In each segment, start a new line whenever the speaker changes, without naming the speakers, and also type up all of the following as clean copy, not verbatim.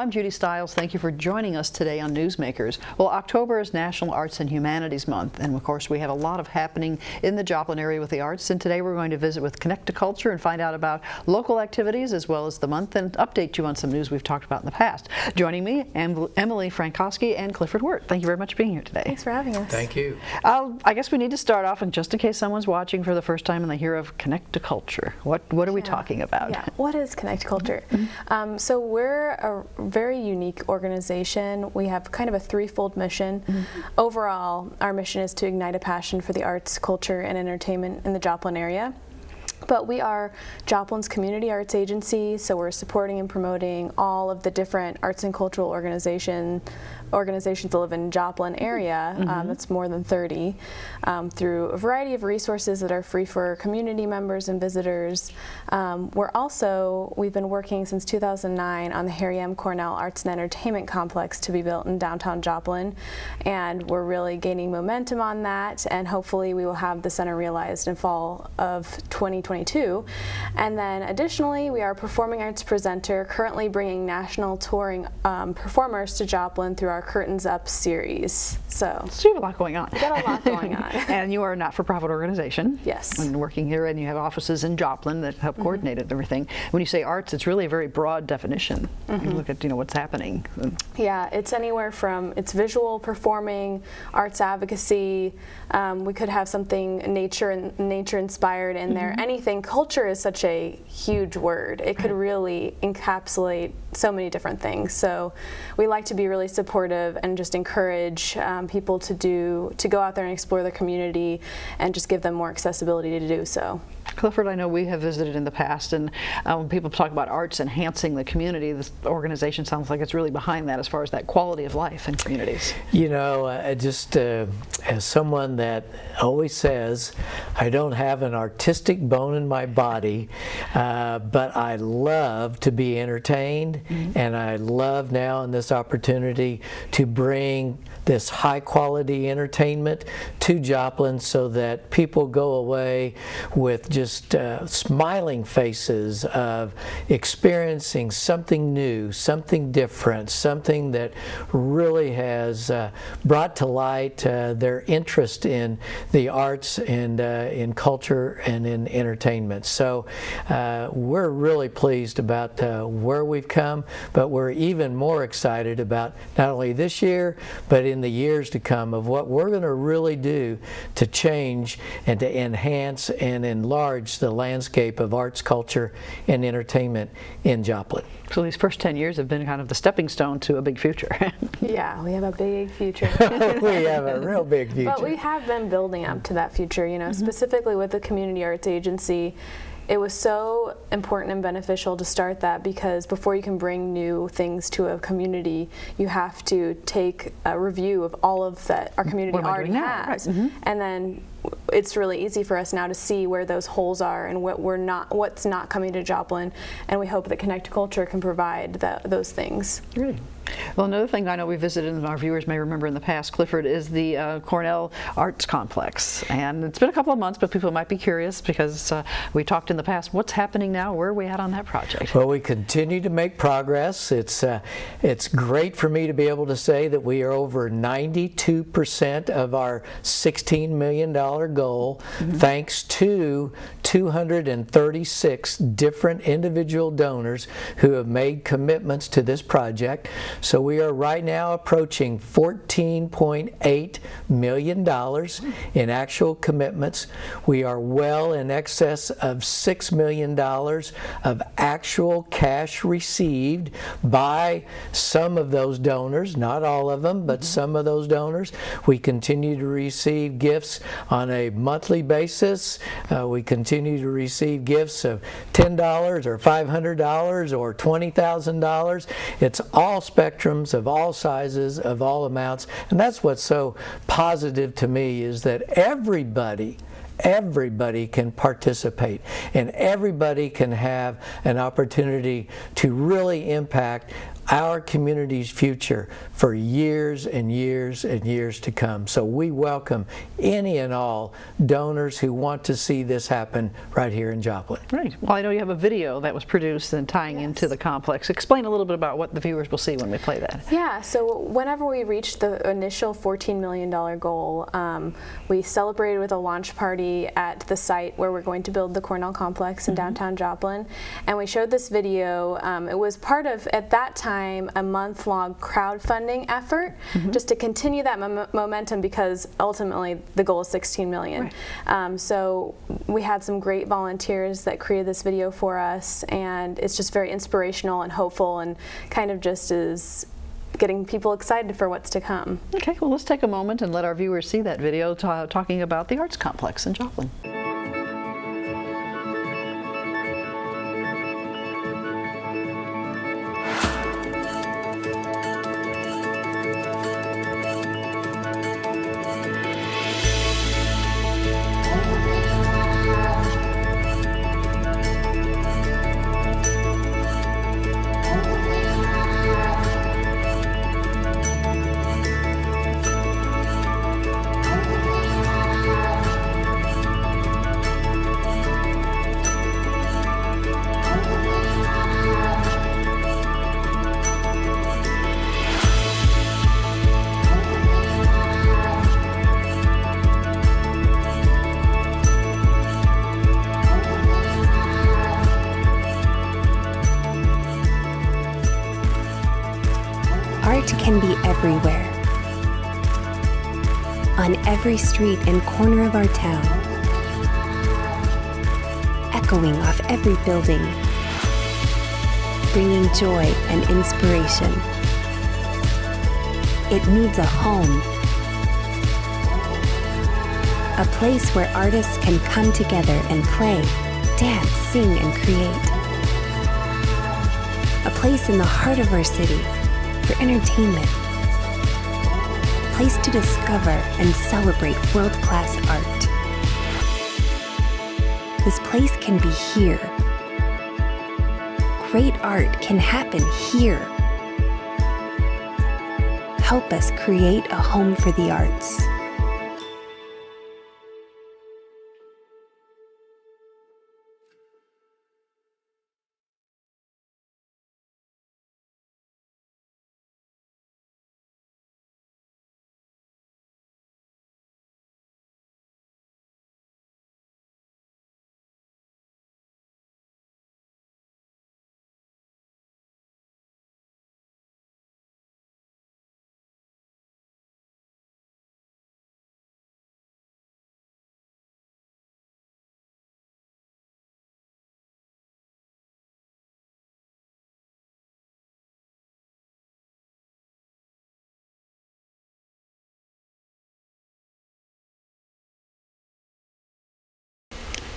I'm Judy Stiles. Thank you for joining us today on Newsmakers. Well, October is National Arts and Humanities Month, and of course we have a lot of happening in the Joplin area with the arts, and today we're going to visit with Connect to Culture and find out about local activities as well as the month and update you on some news we've talked about in the past. Joining me, Emily Frankoski and Clifford Wert. Thank you very much for being here today.
Thanks for having us.
Thank you.
I guess we need to start off, and just in case someone's watching for the first time and they hear of Connect to Culture, what are we talking about?
Yeah, what is Connect to Culture? So we're a very unique organization. We have kind of a threefold mission. Overall, our mission is to ignite a passion for the arts, culture, and entertainment in the Joplin area. But we are Joplin's community arts agency, so we're supporting and promoting all of the different arts and cultural organizations that live in Joplin area. That's more than 30, through a variety of resources that are free for community members and visitors. We've been working since 2009 on the Harry M. Cornell Arts and Entertainment Complex to be built in downtown Joplin, and we're really gaining momentum on that, and hopefully we will have the center realized in fall of 2022. And then additionally, we are a performing arts presenter, currently bringing national touring performers to Joplin through our Curtains Up series. So
you have a lot going on.
We've got a lot going on.
And you are a not-for-profit organization.
Yes.
And working here, and you have offices in Joplin that help coordinate everything. When you say arts, it's really a very broad definition. You look at what's happening.
Yeah, it's anywhere from visual, performing, arts advocacy. We could have something nature inspired in there. Anything. Culture is such a huge word. It could really encapsulate so many different things. So we like to be really supportive and just encourage people to go out there and explore their community and just give them more accessibility to do so.
Clifford, I know we have visited in the past, and when people talk about arts enhancing the community, this organization sounds like it's really behind that as far as that quality of life in communities.
You know, as someone that always says, I don't have an artistic bone in my body, but I love to be entertained, and I love now in this opportunity to bring this high quality entertainment to Joplin so that people go away with just smiling faces of experiencing something new, something different, something that really has brought to light their interest in the arts and in culture and in entertainment. So we're really pleased about where we've come, but we're even more excited about not only this year, but in the years to come of what we're going to really do to change and to enhance and enlarge the landscape of arts, culture, and entertainment in Joplin.
So these first 10 years have been kind of the stepping stone to a big future.
Yeah, we have a big future.
We have a real big future.
But we have been building up to that future, specifically with the Community Arts Agency. It was so important and beneficial to start that, because before you can bring new things to a community, you have to take a review of all of that our community already has. Right. And then it's really easy for us now to see where those holes are and what's not coming to Joplin, and we hope that Connect to Culture can provide those things.
Really? Well, another thing I know we visited and our viewers may remember in the past, Clifford, is the Cornell Arts Complex. And it's been a couple of months, but people might be curious because we talked in the past. What's happening now? Where are we at on that project?
Well, we continue to make progress. It's great for me to be able to say that we are over 92% of our $16 million goal, thanks to 236 different individual donors who have made commitments to this project. So we are right now approaching $14.8 million in actual commitments. We are well in excess of $6 million of actual cash received by some of those donors, not all of them, but some of those donors. We continue to receive gifts on a monthly basis. We continue to receive gifts of $10 or $500 or $20,000. It's all spectrums of all sizes, of all amounts, and that's what's so positive to me, is that everybody can participate, and everybody can have an opportunity to really impact our community's future for years and years and years to come. So we welcome any and all donors who want to see this happen right here in Joplin.
Right. Well, I know you have a video that was produced and tying into the complex. Explain a little bit about what the viewers will see when we play that.
Yeah, so whenever we reached the initial $14 million goal, we celebrated with a launch party at the site where we're going to build the Cornell complex in downtown Joplin. And we showed this video. It was part of, at that time, a month-long crowdfunding effort just to continue that momentum, because ultimately the goal is 16 million. Right. So we had some great volunteers that created this video for us, and it's just very inspirational and hopeful, and kind of just is getting people excited for what's to come.
Okay, well, let's take a moment and let our viewers see that video talking about the arts complex in Joplin.
Art can be everywhere, on every street and corner of our town, echoing off every building, bringing joy and inspiration. It needs a home, a place where artists can come together and play, dance, sing, and create. A place in the heart of our city for entertainment, a place to discover and celebrate world-class art. This place can be here. Great art can happen here. Help us create a home for the arts.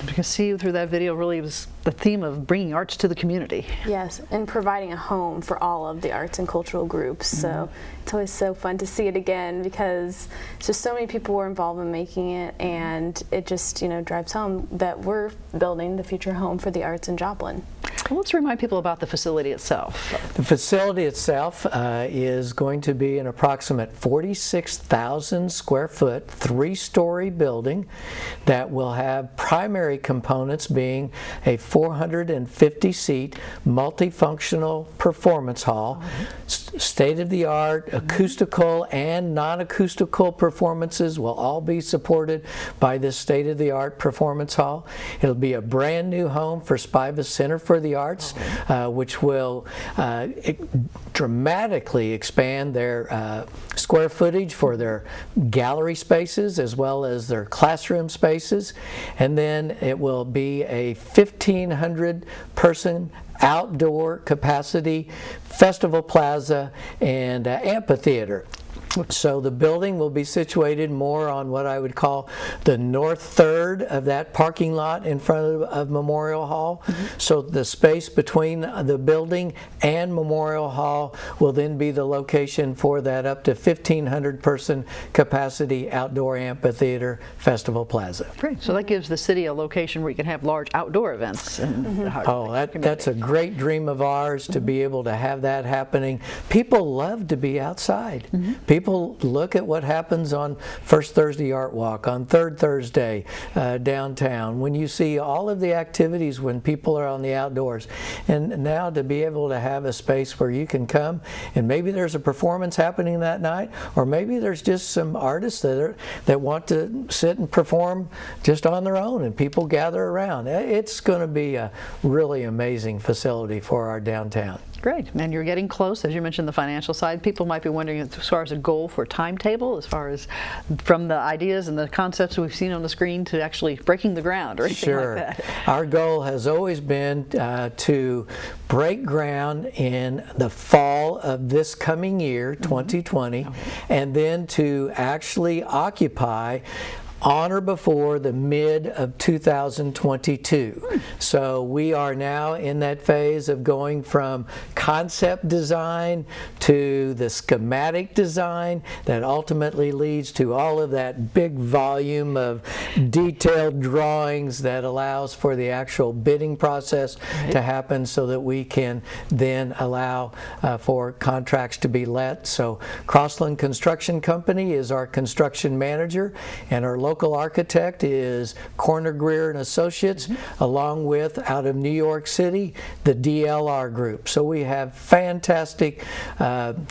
You can see through that video really was the theme of bringing arts to the community.
Yes, and providing a home for all of the arts and cultural groups. So it's always so fun to see it again, because it's just so many people were involved in making it, and it just, you know, drives home that we're building the future home for the arts in Joplin.
Well, let's remind people about the facility itself.
The facility itself is going to be an approximate 46,000 square foot, 3-story building that will have primary components being a 450-seat multifunctional performance hall. State-of-the-art acoustical and non-acoustical performances will all be supported by this state-of-the-art performance hall. It'll be a brand new home for Spiva Center for the Arts, which will dramatically expand their square footage for their gallery spaces as well as their classroom spaces. And then it will be a 1,500 person outdoor capacity festival plaza and amphitheater. So the building will be situated more on what I would call the north third of that parking lot in front of Memorial Hall. So the space between the building and Memorial Hall will then be the location for that up to 1,500 person capacity outdoor amphitheater festival plaza.
Great. So that gives the city a location where you can have large outdoor events. In the heart of the
That's a great dream of ours, to be able to have that happening. People love to be outside. People look at what happens on First Thursday Art Walk, on Third Thursday downtown, when you see all of the activities when people are on the outdoors. And now to be able to have a space where you can come and maybe there's a performance happening that night, or maybe there's just some artists that want to sit and perform just on their own and people gather around. It's going to be a really amazing facility for our downtown.
Great. And you're getting close, as you mentioned, the financial side. People might be wondering as far as a goal for timetable, as far as from the ideas and the concepts we've seen on the screen to actually breaking the ground or anything like that.
Our goal has always been to break ground in the fall of this coming year, 2020, and then to actually occupy on or before the mid of 2022. So we are now in that phase of going from concept design to the schematic design that ultimately leads to all of that big volume of detailed drawings that allows for the actual bidding process to happen, so that we can then allow for contracts to be let. So Crossland Construction Company is our construction manager, and our local architect is Corner Greer and Associates, along with, out of New York City, the DLR Group. So we have fantastic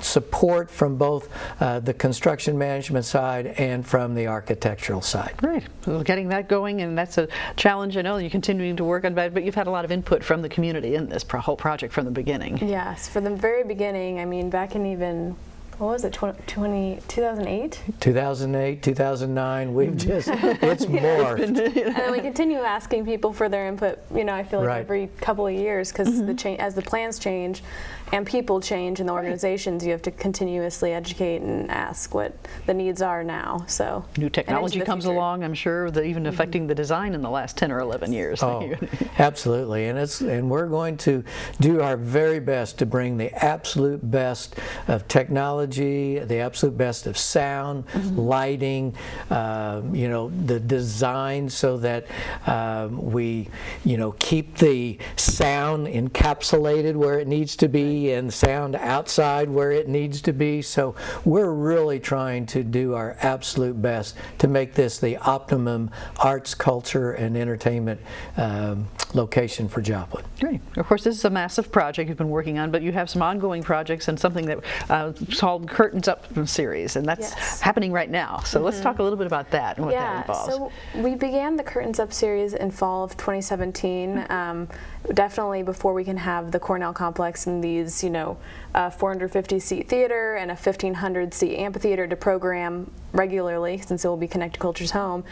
support from both the construction management side and from the architectural side.
Great. Well, getting that going, and that's a challenge. I know you're continuing to work on that, but you've had a lot of input from the community in this whole project from the beginning.
Yes, from the very beginning. I mean, back in even, what was it, 2008?
2008, 2009, we've just, it's morphed.
And then we continue asking people for their input, you know, I feel like every couple of years, because as the plans change and people change in the organizations, you have to continuously educate and ask what the needs are now. So
new technology comes along, I'm sure, that even affecting the design in the last 10 or 11 years.
Oh, absolutely. And we're going to do our very best to bring the absolute best of technology, the absolute best of sound, lighting, you know, the design, so that we, you know, keep the sound encapsulated where it needs to be and sound outside where it needs to be. So we're really trying to do our absolute best to make this the optimum arts, culture, and entertainment location for Joplin.
Great. Of course, this is a massive project you've been working on, but you have some ongoing projects and something that called Curtains Up series, and that's happening right now. So let's talk a little bit about that and what that involves.
So we began the Curtains Up series in fall of 2017. Definitely before we can have the Cornell complex and these, you know, 450-seat theater and a 1,500-seat amphitheater to program regularly, since it will be Connect to Culture's home.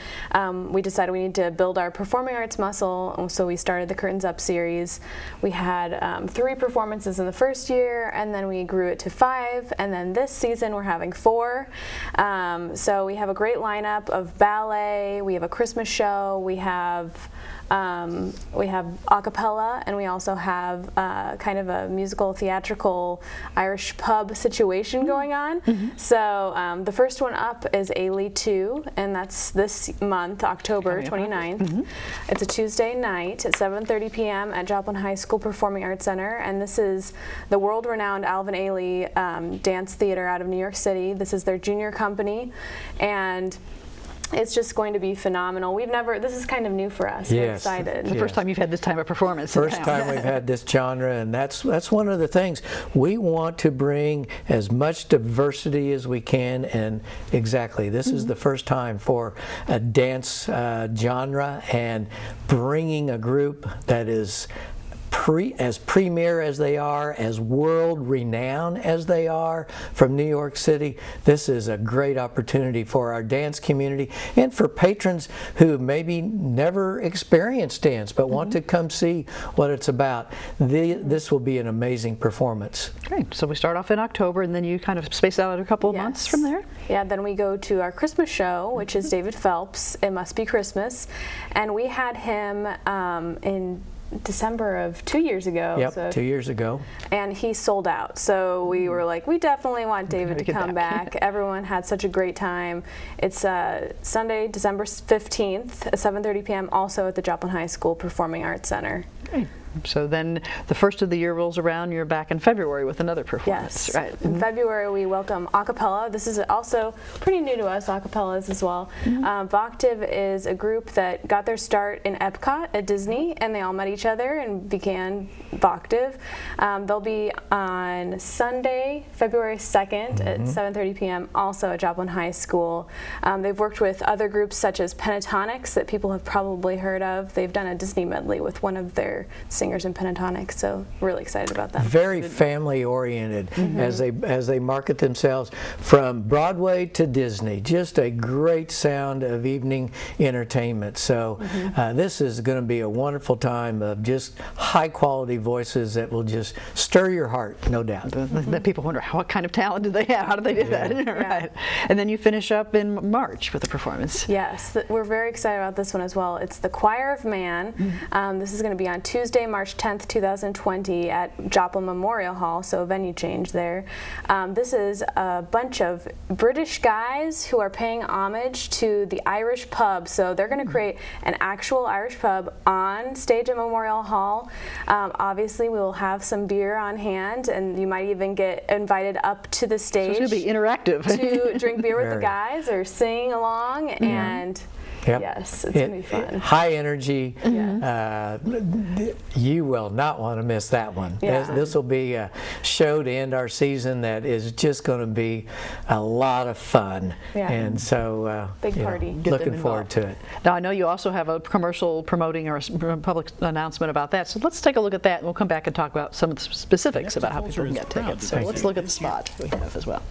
We decided we need to build our performing arts muscle, so we started the Curtains Up series. We had 3 performances in the first year, and then we grew it to 5, and then this season we're having 4. So we have a great lineup of ballet, we have a Christmas show, we have a cappella, and we also have kind of a musical theatrical Irish pub situation going on. So the first one up is Ailey 2, and that's this month, October 29th. It's a Tuesday night at 7:30 p.m. at Joplin High School Performing Arts Center, and this is the world-renowned Alvin Ailey Dance Theater out of New York City. This is their junior company, and it's just going to be phenomenal. This is kind of new for us. We're excited.
The first time you've had this type of performance.
First time we've had this genre, and that's one of the things. We want to bring as much diversity as we can, and exactly, this is the first time for a dance genre, and bringing a group that is premier as they are, as world renowned as they are from New York City, this is a great opportunity for our dance community and for patrons who maybe never experienced dance but want to come see what it's about. This will be an amazing performance.
Great. So we start off in October, and then you kind of space out a couple of months from there?
Yeah, then we go to our Christmas show, which is David Phelps, It Must Be Christmas. And we had him in December of 2 years ago.
Yep,
so
2 years ago.
And he sold out. So we were like, we definitely want David to come back. Everyone had such a great time. It's Sunday, December 15th at 7:30 p.m. also at the Joplin High School Performing Arts Center.
Great. So then the first of the year rolls around, you're back in February with another performance.
Yes.
Right.
In February we welcome acapella. This is also pretty new to us, acapellas as well. Voctiv is a group that got their start in Epcot at Disney, and they all met each other and began Voctiv. They'll be on Sunday, February 2nd at 7:30 p.m. also at Joplin High School. They've worked with other groups such as Pentatonics that people have probably heard of. They've done a Disney medley with one of their singers in Pentatonics, so really excited about that.
Very family oriented as they market themselves from Broadway to Disney. Just a great sound of evening entertainment. So this is going to be a wonderful time of just high quality voices that will just stir your heart, no doubt.
Then people wonder, what kind of talent do they have? How do they do that? Right. And then you finish up in March with a performance.
Yes, we're very excited about this one as well. It's the Choir of Man. This is going to be on Tuesday, March 10th, 2020 at Joplin Memorial Hall, so a venue change there. This is a bunch of British guys who are paying homage to the Irish pub, so they're going to create an actual Irish pub on stage at Memorial Hall. Obviously we will have some beer on hand, and you might even get invited up to the stage.
So it's going to be interactive.
To drink beer with the guys or sing along, and yes, it's going to be fun.
High energy. You will not want to miss that one. This will be a show to end our season that is just going to be a lot of fun. And so,
big party.
Looking forward to it.
Now I know you also have a commercial promoting or a public announcement about that, so let's take a look at that and we'll come back and talk about some of the specifics about how people can get tickets. So let's look at the spot we have as well.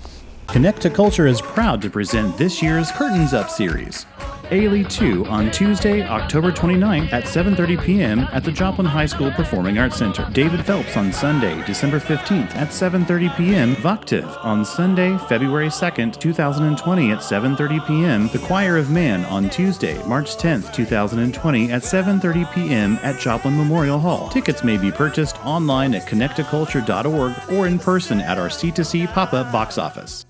Connect to Culture is proud to present this year's Curtains Up series. Ailey 2 on Tuesday, October 29th at 7:30 p.m. at the Joplin High School Performing Arts Center. David Phelps on Sunday, December 15th at 7:30 p.m. Voctiv on Sunday, February 2nd, 2020 at 7:30 p.m. The Choir of Man on Tuesday, March 10th, 2020 at 7:30 p.m. at Joplin Memorial Hall. Tickets may be purchased online at connecttoculture.org or in person at our C2C pop-up box office.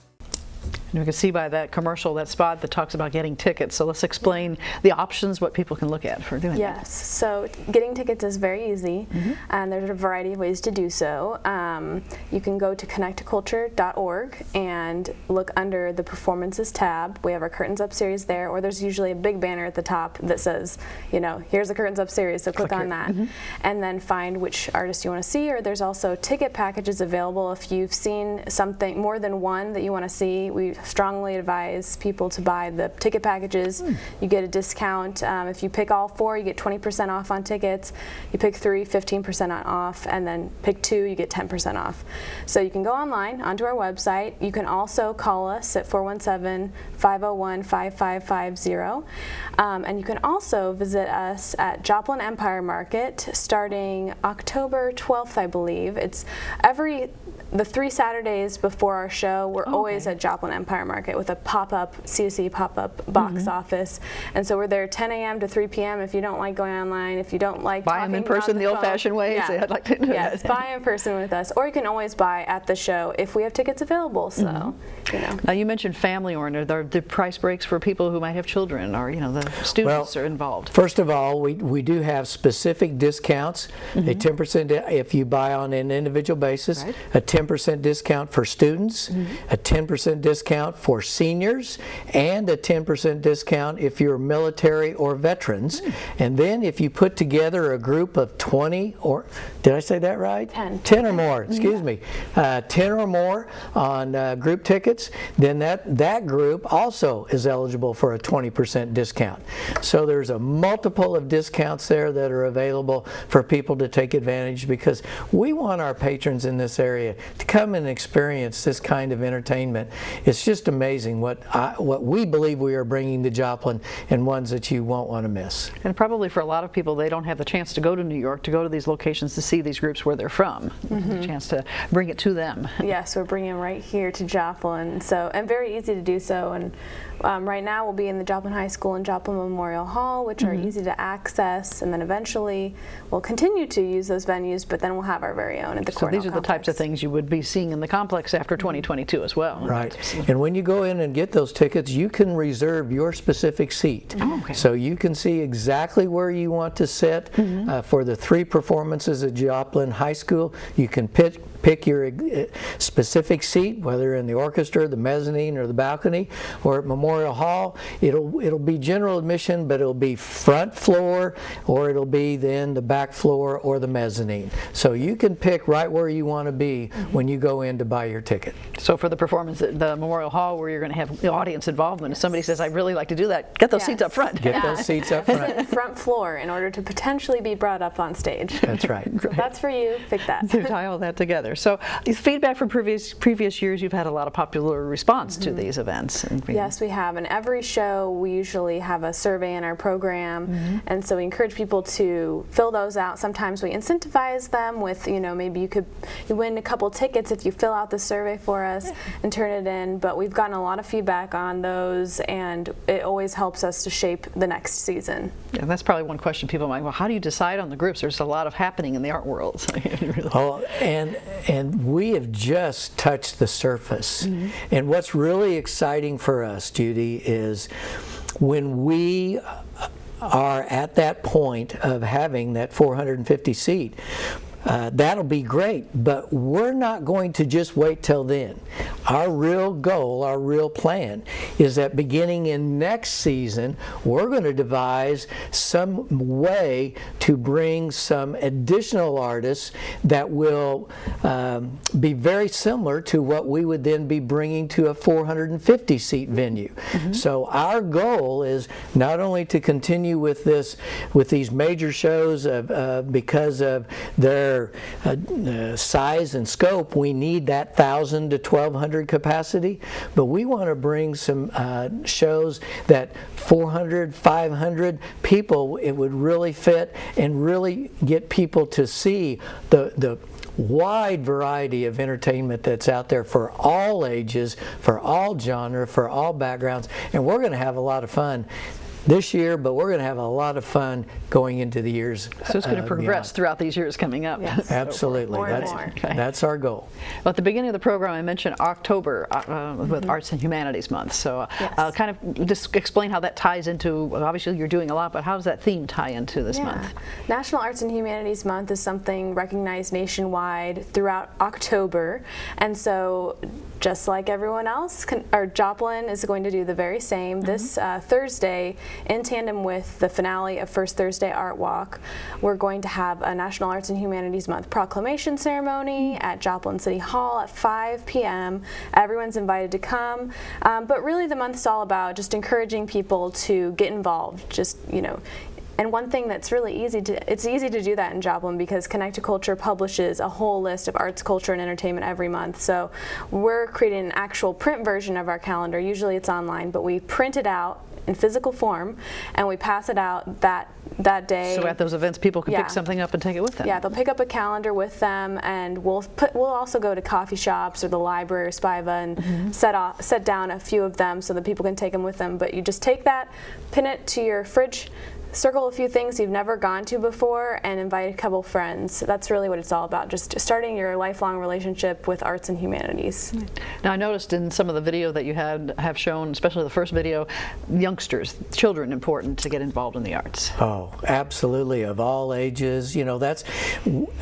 And we can see by that commercial, that spot that talks about getting tickets. So let's explain the options, what people can look at for doing that.
Yes, so getting tickets is very easy, and there's a variety of ways to do so. You can go to connecttoculture.org and look under the Performances tab. We have our Curtains Up series there, or there's usually a big banner at the top that says, here's the Curtains Up series, so click on that. And then find which artist you want to see, or there's also ticket packages available. If you've seen something, more than one that you want to see, we strongly advise people to buy the ticket packages. You get a discount. If you pick all 4, you get 20% off on tickets. You pick 3, 15% off, and then pick 2, you get 10% off. So you can go online onto our website. You can also call us at 417-501-5550. And you can also visit us at Joplin Empire Market starting October 12th, I believe. It's the 3 Saturdays before our show, we're always at Joplin Empire Market with a pop-up, C2C pop-up box office. And so we're there 10 a.m. to 3 p.m. if you don't like going online, if you don't like
buy them in person the old-fashioned way.
Yeah.
So I'd like to do
yes, buy in person with us. Or you can always buy at the show if we have tickets available. So,
Now you mentioned family-oriented. Are there price breaks for people who might have children, or the students are involved?
First of all, we do have specific discounts. A 10% if you buy on an individual basis, a 10% 10% discount for students, a 10% discount for seniors, and a 10% discount if you're military or veterans. And then if you put together a group of 20, or did I say that right? 10 or more, excuse me. 10 or more on group tickets, then that group also is eligible for a 20% discount. So there's a multiple of discounts there that are available for people to take advantage, because we want our patrons in this area to come and experience this kind of entertainment. It's just amazing what we believe we are bringing to Joplin, and ones that you won't want to miss.
And probably for a lot of people, they don't have the chance to go to New York, to go to these locations to see these groups where they're from. A chance to bring it to them.
Yes, we're bringing them right here to Joplin, and very easy to do so. And right now we'll be in the Joplin High School and Joplin Memorial Hall, which are easy to access, and then eventually we'll continue to use those venues, but then we'll have our very own at the Cornell
So these are the types of things you would be seeing in the complex after 2022 as well.
Right. And when you go in and get those tickets, you can reserve your specific seat. So you can see exactly where you want to sit for the 3 performances at Joplin High School. You can pick your specific seat, whether in the orchestra, the mezzanine, or the balcony, or at Memorial Hall. It'll be general admission, but it'll be front floor, or it'll be then the back floor or the mezzanine. So you can pick right where you want to be when you go in to buy your ticket.
So for the performance at the Memorial Hall, where you're going to have the audience involvement, if somebody says, I'd really like to do that, get those seats up front.
Get those seats up front.
Front floor in order to potentially be brought up on stage.
That's right.
So that's for you. Pick that.
To tie all that together. So feedback from previous years, you've had a lot of popular response to these events.
Yes, we have. And every show, we usually have a survey in our program, and so we encourage people to fill those out. Sometimes we incentivize them with, maybe you win a couple tickets if you fill out the survey for us and turn it in. But we've gotten a lot of feedback on those, and it always helps us to shape the next season.
Yeah, that's probably one question people might. Well, how do you decide on the groups? There's a lot of happening in the art world.
Oh, and we have just touched the surface. And what's really exciting for us, Judy, is when we are at that point of having that 450 seat, that'll be great, but we're not going to just wait till then. Our real goal, our real plan, is that beginning in next season, we're going to devise some way to bring some additional artists that will be very similar to what we would then be bringing to a 450 seat venue. So our goal is not only to continue with these major shows because of their size and scope. We need that 1,000 to 1,200 capacity, but we want to bring some shows that 400, 500 people, it would really fit and really get people to see the wide variety of entertainment that's out there for all ages, for all genre, for all backgrounds, and we're going to have a lot of fun this year, but we're going to have a lot of fun going into the years.
So it's going to progress throughout these years coming up.
Yes.
Absolutely.
More and more.
That's our goal.
Well, at the beginning of the program, I mentioned October with Arts and Humanities Month. So kind of just explain how that ties into, obviously you're doing a lot, but how does that theme tie into this month?
National Arts and Humanities Month is something recognized nationwide throughout October. And so just like everyone else, Joplin is going to do the very same. This Thursday, in tandem with the finale of First Thursday Art Walk, we're going to have a National Arts and Humanities Month proclamation ceremony at Joplin City Hall at 5 p.m. Everyone's invited to come, but really the month's all about just encouraging people to get involved. And one thing that's really it's easy to do that in Joplin because Connect to Culture publishes a whole list of arts, culture, and entertainment every month. So we're creating an actual print version of our calendar. Usually it's online, but we print it out in physical form and we pass it out that day.
So at those events, people can pick something up and take it with them.
Yeah, they'll pick up a calendar with them, and we'll also go to coffee shops or the library or Spiva and set down a few of them so that people can take them with them. But you just take that, pin it to your fridge circle a few things you've never gone to before and invite a couple friends. That's really what it's all about, just starting your lifelong relationship with arts and humanities.
Now, I noticed in some of the video that you have shown, especially the first video, youngsters, children, important to get involved in the arts.
Oh, absolutely, of all ages. You know, that's,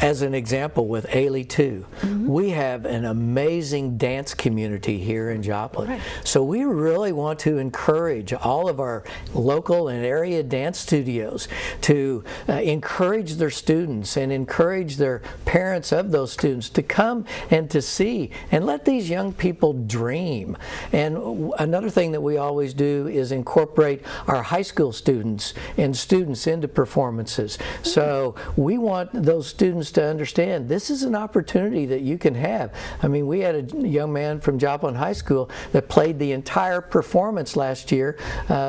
as an example with Ailey 2, we have an amazing dance community here in Joplin.
Right.
So we really want to encourage all of our local and area dance studios to encourage their students and encourage their parents of those students to come and to see and let these young people dream. And another thing that we always do is incorporate our high school students and students into performances. So we want those students to understand this is an opportunity that you can have. I mean, we had a young man from Joplin High School that played the entire performance last year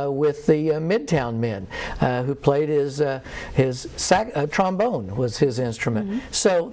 with the Midtown Men, who played his trombone was his instrument. So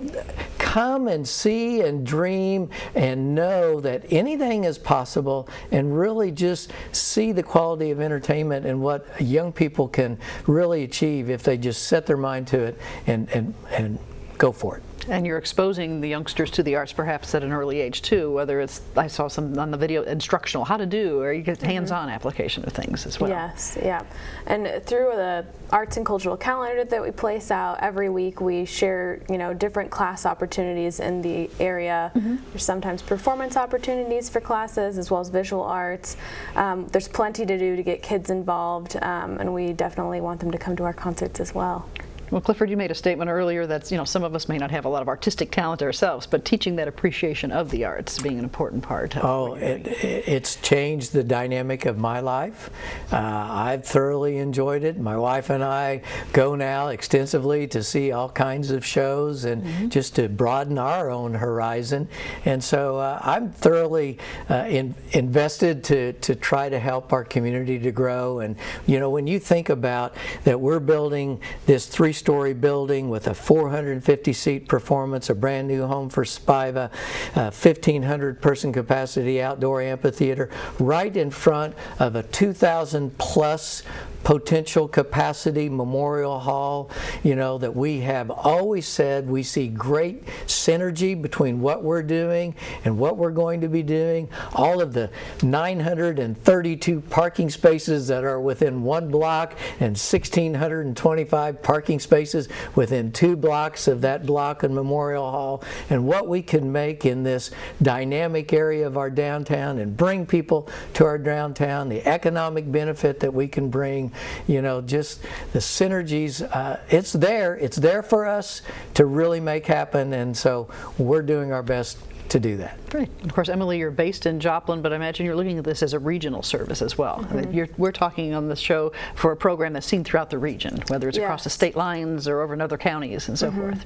come and see and dream and know that anything is possible, and really just see the quality of entertainment and what young people can really achieve if they just set their mind to it and go for it.
And you're exposing the youngsters to the arts perhaps at an early age too, whether it's, I saw some on the video, instructional, how to do, or you get hands-on application of things as well.
Yes, yeah. And through the arts and cultural calendar that we place out every week, we share, you know, different class opportunities in the area. There's sometimes performance opportunities for classes as well as visual arts. There's plenty to do to get kids involved, and we definitely want them to come to our concerts as well.
Well, Clifford, you made a statement earlier that, you know, some of us may not have a lot of artistic talent ourselves, but teaching that appreciation of the arts being an important part of what you're doing.
It's changed the dynamic of my life. I've thoroughly enjoyed it. My wife and I go now extensively to see all kinds of shows and just to broaden our own horizon. And so I'm thoroughly invested to try to help our community to grow. And, you know, when you think about that, we're building this three-story building with a 450-seat performance, a brand new home for Spiva, 1,500 person capacity outdoor amphitheater, right in front of a 2,000+ potential capacity memorial hall. You know, that we have always said we see great synergy between what we're doing and what we're going to be doing. All of the 932 parking spaces that are within 1 block and 1,625 parking spaces within 2 blocks of that block and Memorial Hall, and what we can make in this dynamic area of our downtown and bring people to our downtown, the economic benefit that we can bring. You know, just the synergies, it's there for us to really make happen, and so we're doing our best to do that.
Great. Of course, Emily, you're based in Joplin, but I imagine you're looking at this as a regional service as well. We're talking on the show for a program that's seen throughout the region, whether it's across the state lines or over in other counties and so forth.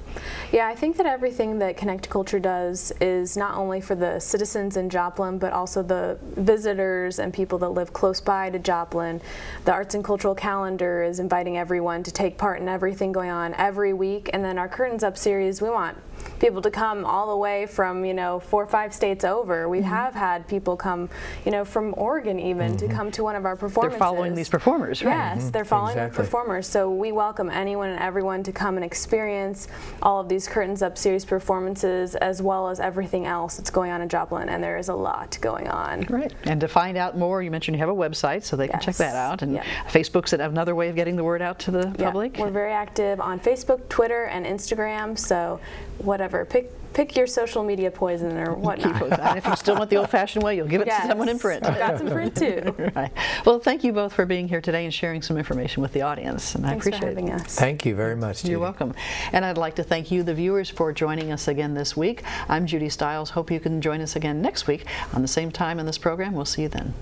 Yeah, I think that everything that Connect Culture does is not only for the citizens in Joplin, but also the visitors and people that live close by to Joplin. The Arts and Cultural Calendar is inviting everyone to take part in everything going on every week, and then our Curtains Up series, we want people to come all the way from, you know, 4 or 5 states over. We have had people come, you know, from Oregon even to come to one of our performances.
They're following these performers, right?
Yes, they're following the performers. So we welcome anyone and everyone to come and experience all of these Curtains Up series performances, as well as everything else that's going on in Joplin, and there is a lot going on.
Right. And to find out more, you mentioned you have a website, so they can check that out. And Facebook's another way of getting the word out to the public.
We're very active on Facebook, Twitter, and Instagram, so whatever. Pick your social media poison or whatnot.
And if you still want the old-fashioned way, you'll give it to someone in print.
I've got some print too.
Right. Well, thank you both for being here today and sharing some information with the audience, and I appreciate
for having us.
Thank you very much, Judy.
You're welcome. And I'd like to thank you, the viewers, for joining us again this week. I'm Judy Stiles. Hope you can join us again next week on the same time in this program. We'll see you then.